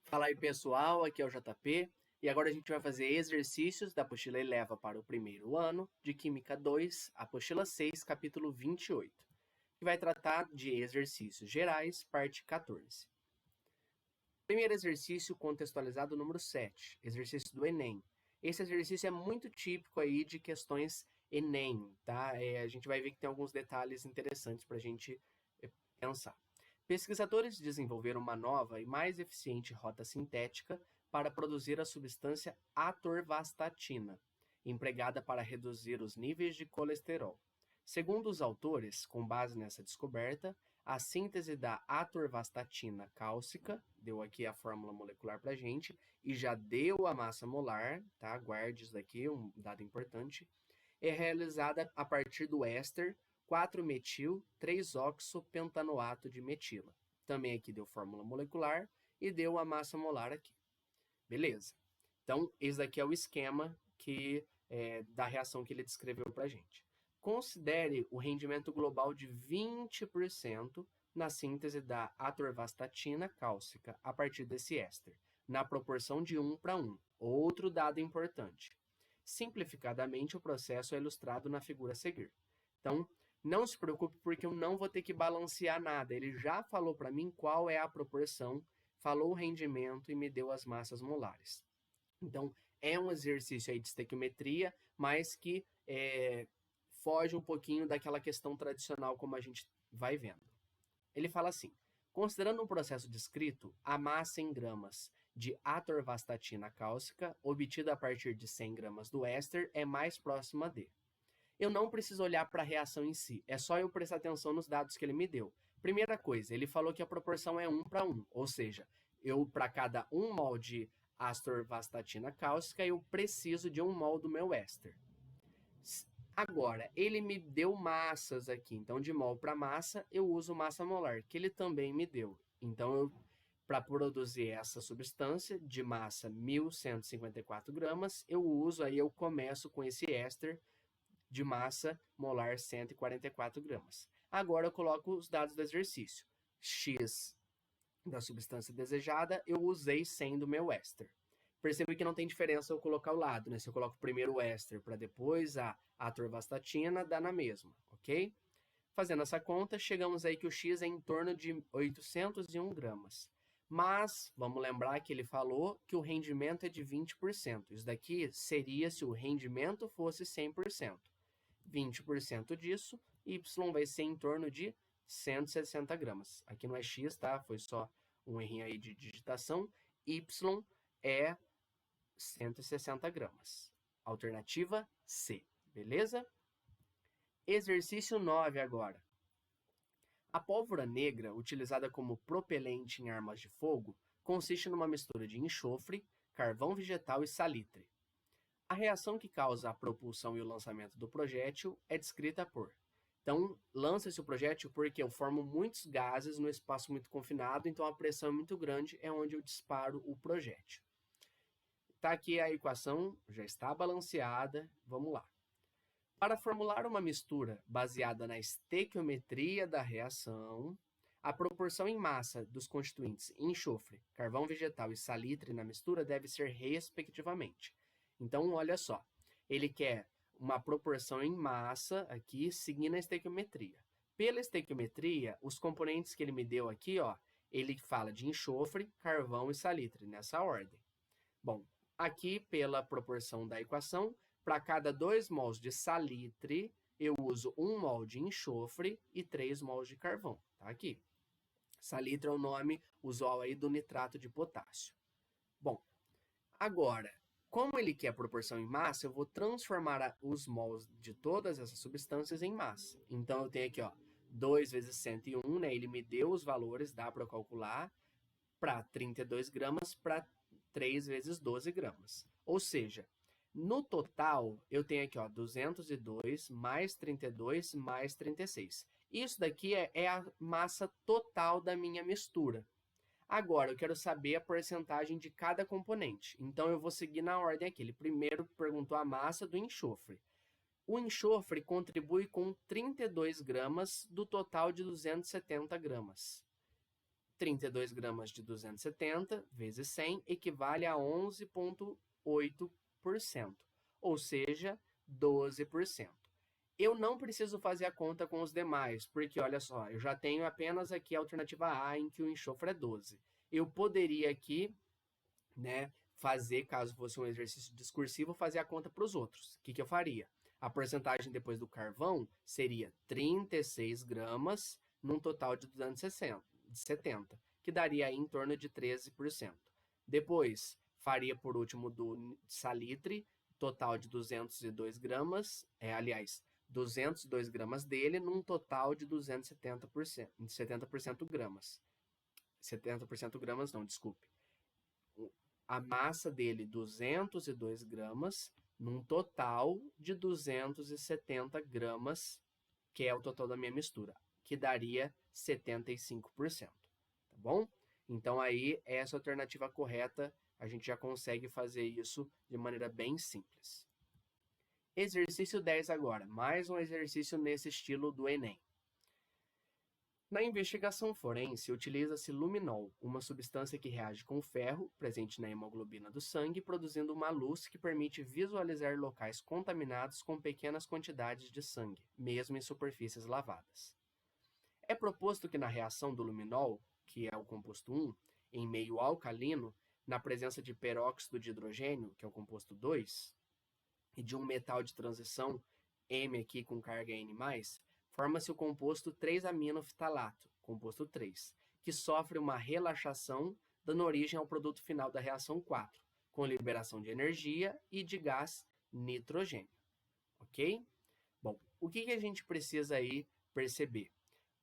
Fala aí pessoal, aqui é o JP e agora a gente vai fazer exercícios da apostila Eleva para o primeiro ano de Química 2, apostila 6, capítulo 28, que vai tratar de exercícios gerais, parte 14. Primeiro exercício contextualizado número 7, exercício do Enem. Esse exercício é muito típico aí de questões Enem, tá? A gente vai ver que tem alguns detalhes interessantes para a gente pensar. Pesquisadores desenvolveram uma nova e mais eficiente rota sintética para produzir a substância atorvastatina, empregada para reduzir os níveis de colesterol. Segundo os autores, com base nessa descoberta, a síntese da atorvastatina cálcica, deu aqui a fórmula molecular para a gente, e já deu a massa molar, tá? Guarde isso daqui, um dado importante, é realizada a partir do éster 4-metil-3-oxopentanoato de metila. Também aqui deu fórmula molecular e deu a massa molar aqui. Beleza. Então, esse daqui é o esquema da reação que ele descreveu para a gente. Considere o rendimento global de 20% na síntese da atorvastatina cálcica a partir desse éster, na proporção de 1:1. Outro dado importante. Simplificadamente, o processo é ilustrado na figura a seguir. Então, não se preocupe porque eu não vou ter que balancear nada. Ele já falou para mim qual é a proporção, falou o rendimento e me deu as massas molares. Então, é um exercício aí de estequiometria, mas que foge um pouquinho daquela questão tradicional como a gente vai vendo. Ele fala assim, considerando um processo descrito, a massa em gramas de atorvastatina cálcica, obtida a partir de 100 gramas do éster, é mais próxima de. Eu não preciso olhar para a reação em si, é só eu prestar atenção nos dados que ele me deu. Primeira coisa, ele falou que a proporção é 1:1, ou seja, para cada 1 mol de atorvastatina cálcica, eu preciso de 1 mol do meu éster. Agora, ele me deu massas aqui, então de mol para massa, eu uso massa molar, que ele também me deu. Então, para produzir essa substância de massa 1.154 gramas, eu começo com esse éster de massa molar 144 gramas. Agora eu coloco os dados do exercício. X da substância desejada, eu usei 100 do meu éster. Perceba que não tem diferença eu colocar o lado, né? Se eu coloco primeiro o éster para depois a atorvastatina, dá na mesma, ok? Fazendo essa conta, chegamos aí que o X é em torno de 801 gramas. Mas, vamos lembrar que ele falou que o rendimento é de 20%. Isso daqui seria se o rendimento fosse 100%. 20% disso, Y vai ser em torno de 160 gramas. Aqui não é X, tá? Foi só um errinho aí de digitação. Y é 160 gramas. Alternativa C, beleza? Exercício 9 agora. A pólvora negra, utilizada como propelente em armas de fogo, consiste numa mistura de enxofre, carvão vegetal e salitre. A reação que causa a propulsão e o lançamento do projétil é descrita por. Então, lança-se o projétil porque eu formo muitos gases no espaço muito confinado, então a pressão é muito grande, é onde eu disparo o projétil. Está aqui a equação, já está balanceada, vamos lá. Para formular uma mistura baseada na estequiometria da reação, a proporção em massa dos constituintes enxofre, carvão vegetal e salitre na mistura deve ser respectivamente. Então, olha só, ele quer uma proporção em massa aqui, seguindo a estequiometria. Pela estequiometria, os componentes que ele me deu aqui, ó, ele fala de enxofre, carvão e salitre, nessa ordem. Bom, aqui pela proporção da equação, para cada 2 mols de salitre, eu uso 1 mol de enxofre e 3 mols de carvão. Tá aqui. Salitre é o nome usual aí do nitrato de potássio. Bom, agora, como ele quer proporção em massa, eu vou transformar os mols de todas essas substâncias em massa. Então, eu tenho aqui, ó, 2 vezes 101, né? Ele me deu os valores, dá para eu calcular, para 32 gramas para 3 vezes 12 gramas. Ou seja, no total, eu tenho aqui, ó, 202 mais 32 mais 36. Isso daqui é a massa total da minha mistura. Agora, eu quero saber a porcentagem de cada componente. Então, eu vou seguir na ordem aqui. Ele primeiro perguntou a massa do enxofre. O enxofre contribui com 32 gramas do total de 270 gramas. 32 gramas de 270 vezes 100 equivale a 11,8%, ou seja, 12%. Eu não preciso fazer a conta com os demais, porque olha só, eu já tenho apenas aqui a alternativa A, em que o enxofre é 12. Eu poderia aqui, né, fazer, caso fosse um exercício discursivo, fazer a conta para os outros. O que eu faria? A porcentagem depois do carvão seria 36 gramas num total de 270, que daria aí em torno de 13%. Depois, faria por último do salitre, total de 202 gramas, aliás, 202 gramas dele num total de 270%, 70% gramas. 70% gramas não, desculpe. A massa dele, 202 gramas, num total de 270 gramas, que é o total da minha mistura, que daria 75%, tá bom? Então aí, essa alternativa correta, a gente já consegue fazer isso de maneira bem simples. Exercício 10 agora, mais um exercício nesse estilo do Enem. Na investigação forense, utiliza-se luminol, uma substância que reage com o ferro, presente na hemoglobina do sangue, produzindo uma luz que permite visualizar locais contaminados com pequenas quantidades de sangue, mesmo em superfícies lavadas. É proposto que na reação do luminol, que é o composto 1, em meio alcalino, na presença de peróxido de hidrogênio, que é o composto 2, e de um metal de transição, M aqui com carga N+, forma-se o composto 3-aminofitalato, composto 3, que sofre uma relaxação, dando origem ao produto final da reação 4, com liberação de energia e de gás nitrogênio. Ok? Bom, o que a gente precisa aí perceber?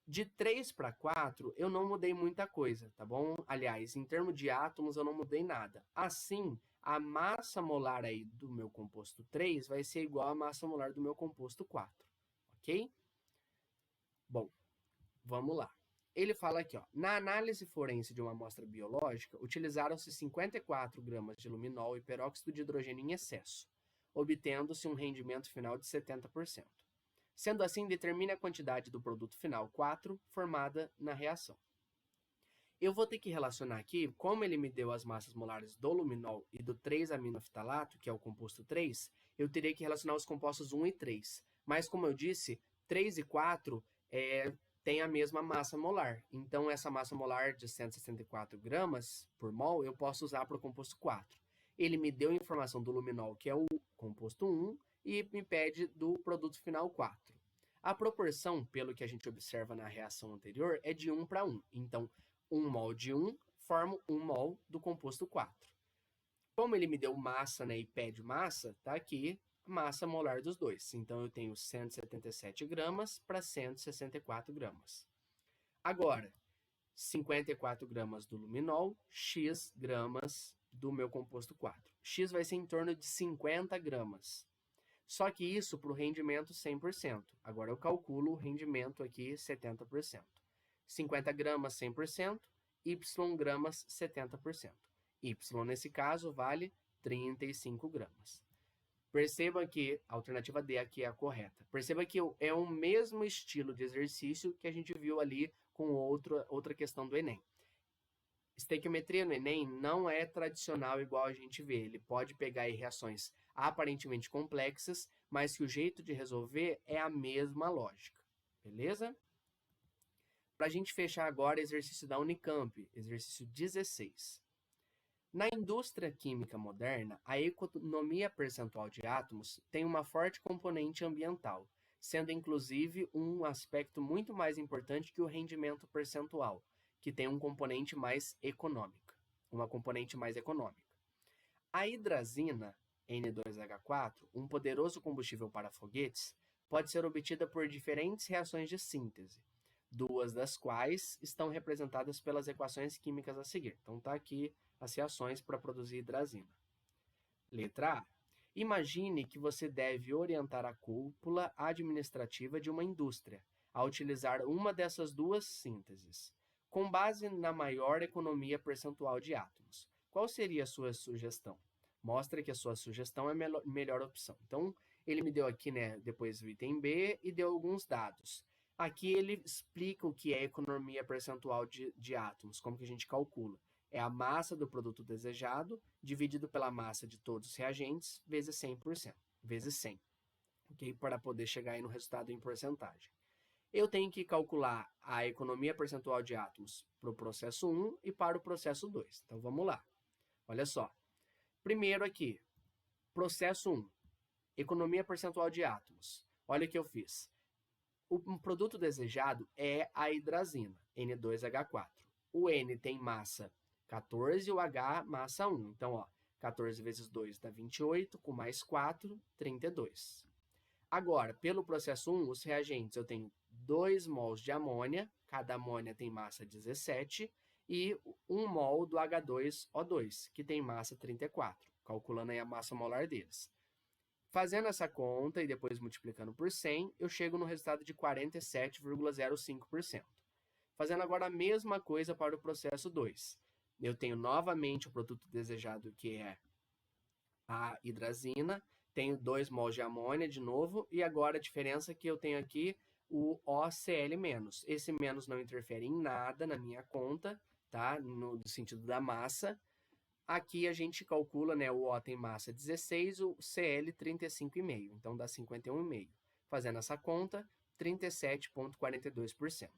De 3 para 4, eu não mudei muita coisa, tá bom? Aliás, em termos de átomos, eu não mudei nada. Assim, a massa molar aí do meu composto 3 vai ser igual à massa molar do meu composto 4, ok? Bom, vamos lá. Ele fala aqui, ó, na análise forense de uma amostra biológica, utilizaram-se 54 gramas de luminol e peróxido de hidrogênio em excesso, obtendo-se um rendimento final de 70%. Sendo assim, determine a quantidade do produto final 4 formada na reação. Eu vou ter que relacionar aqui, como ele me deu as massas molares do luminol e do 3-aminofitalato, que é o composto 3, eu teria que relacionar os compostos 1 e 3. Mas, como eu disse, 3 e 4 tem a mesma massa molar. Então, essa massa molar de 164 gramas por mol, eu posso usar para o composto 4. Ele me deu a informação do luminol, que é o composto 1, e me pede do produto final 4. A proporção, pelo que a gente observa na reação anterior, é de 1 para 1. Então, 1 mol de 1 forma 1 mol do composto 4. Como ele me deu massa, né, e pede massa, tá aqui massa molar dos dois. Então, eu tenho 177 gramas para 164 gramas. Agora, 54 gramas do luminol, x gramas do meu composto 4. X vai ser em torno de 50 gramas. Só que isso para o rendimento 100%. Agora eu calculo o rendimento aqui 70%. 50 gramas 100%, Y gramas 70%. Y nesse caso vale 35 gramas. Perceba que a alternativa D aqui é a correta. Perceba que é o mesmo estilo de exercício que a gente viu ali com outra questão do Enem. Estequiometria no Enem não é tradicional igual a gente vê. Ele pode pegar aí reações aparentemente complexas, mas que o jeito de resolver é a mesma lógica. Beleza? Para a gente fechar agora, exercício da Unicamp, exercício 16. Na indústria química moderna, a economia percentual de átomos tem uma forte componente ambiental, sendo inclusive um aspecto muito mais importante que o rendimento percentual, que tem um componente mais econômico, uma componente mais econômica. A hidrazina, N2H4, um poderoso combustível para foguetes, pode ser obtida por diferentes reações de síntese, duas das quais estão representadas pelas equações químicas a seguir. Então, está aqui as reações para produzir hidrazina. Letra A. Imagine que você deve orientar a cúpula administrativa de uma indústria a utilizar uma dessas duas sínteses, com base na maior economia percentual de átomos. Qual seria a sua sugestão? Mostra que a sua sugestão é a melhor opção. Então, ele me deu aqui, né, depois o item B e deu alguns dados. Aqui ele explica o que é economia percentual de átomos, como que a gente calcula. É a massa do produto desejado dividido pela massa de todos os reagentes vezes 100%, vezes 100, ok? Para poder chegar aí no resultado em porcentagem. Eu tenho que calcular a economia percentual de átomos para o processo 1 e para o processo 2. Então vamos lá. Olha só. Primeiro aqui, processo 1, economia percentual de átomos. Olha o que eu fiz. O produto desejado é a hidrazina, N2H4. O N tem massa 14 e o H massa 1. Então, ó, 14 vezes 2 dá 28, com mais 4, 32. Agora, pelo processo 1, os reagentes, eu tenho 2 mols de amônia, cada amônia tem massa 17, e 1 mol do H2O2, que tem massa 34, calculando aí a massa molar deles. Fazendo essa conta e depois multiplicando por 100, eu chego no resultado de 47,05%. Fazendo agora a mesma coisa para o processo 2. Eu tenho novamente o produto desejado, que é a hidrazina, tenho 2 mols de amônia de novo, e agora a diferença é que eu tenho aqui o OCl-. Esse menos não interfere em nada na minha conta, tá? No sentido da massa. Aqui a gente calcula, né, o O tem massa 16, o Cl 35,5, então dá 51,5. Fazendo essa conta, 37,42%.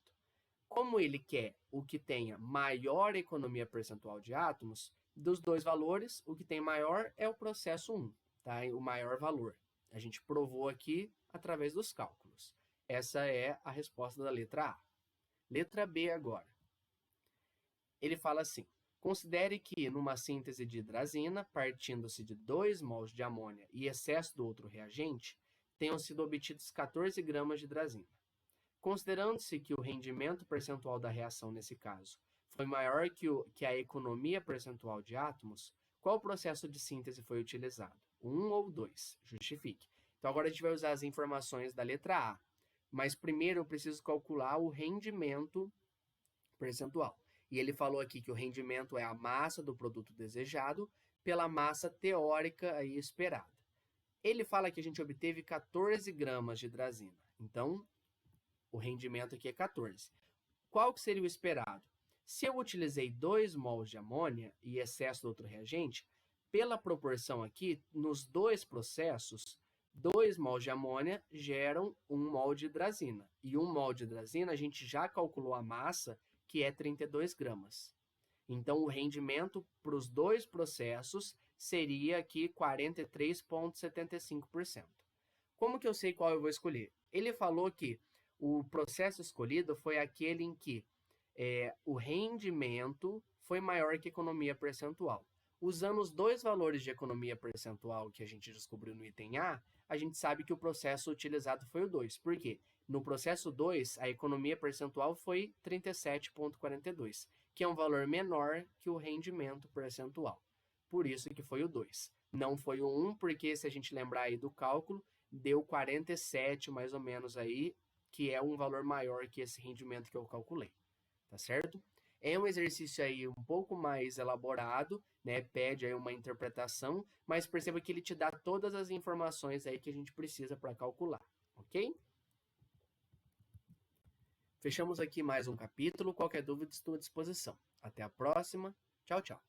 Como ele quer o que tenha maior economia percentual de átomos, dos dois valores, o que tem maior é o processo 1, tá? O maior valor. A gente provou aqui através dos cálculos. Essa é a resposta da letra A. Letra B agora. Ele fala assim: considere que, numa síntese de hidrazina, partindo-se de 2 mols de amônia e excesso do outro reagente, tenham sido obtidos 14 gramas de hidrazina. Considerando-se que o rendimento percentual da reação nesse caso foi maior que a economia percentual de átomos, qual processo de síntese foi utilizado? 1 ou 2? Justifique. Então agora a gente vai usar as informações da letra A, mas primeiro eu preciso calcular o rendimento percentual. E ele falou aqui que o rendimento é a massa do produto desejado pela massa teórica aí esperada. Ele fala que a gente obteve 14 gramas de hidrazina. Então, o rendimento aqui é 14. Qual que seria o esperado? Se eu utilizei 2 mols de amônia e excesso do outro reagente, pela proporção aqui, nos dois processos, 2 mols de amônia geram 1 mol de hidrazina. E 1 mol de hidrazina, a gente já calculou a massa, que é 32 gramas. Então, o rendimento para os dois processos seria aqui 43,75%. Como que eu sei qual eu vou escolher? Ele falou que o processo escolhido foi aquele em que o rendimento foi maior que a economia percentual. Usando os dois valores de economia percentual que a gente descobriu no item A, a gente sabe que o processo utilizado foi o 2. Por quê? No processo 2, a economia percentual foi 37,42, que é um valor menor que o rendimento percentual. Por isso que foi o 2. Não foi o 1, porque se a gente lembrar aí do cálculo, deu 47 mais ou menos aí, que é um valor maior que esse rendimento que eu calculei. Tá certo? É um exercício aí um pouco mais elaborado, né? Pede aí uma interpretação, mas perceba que ele te dá todas as informações aí que a gente precisa para calcular, ok? Fechamos aqui mais um capítulo. Qualquer dúvida, estou à disposição. Até a próxima. Tchau, tchau.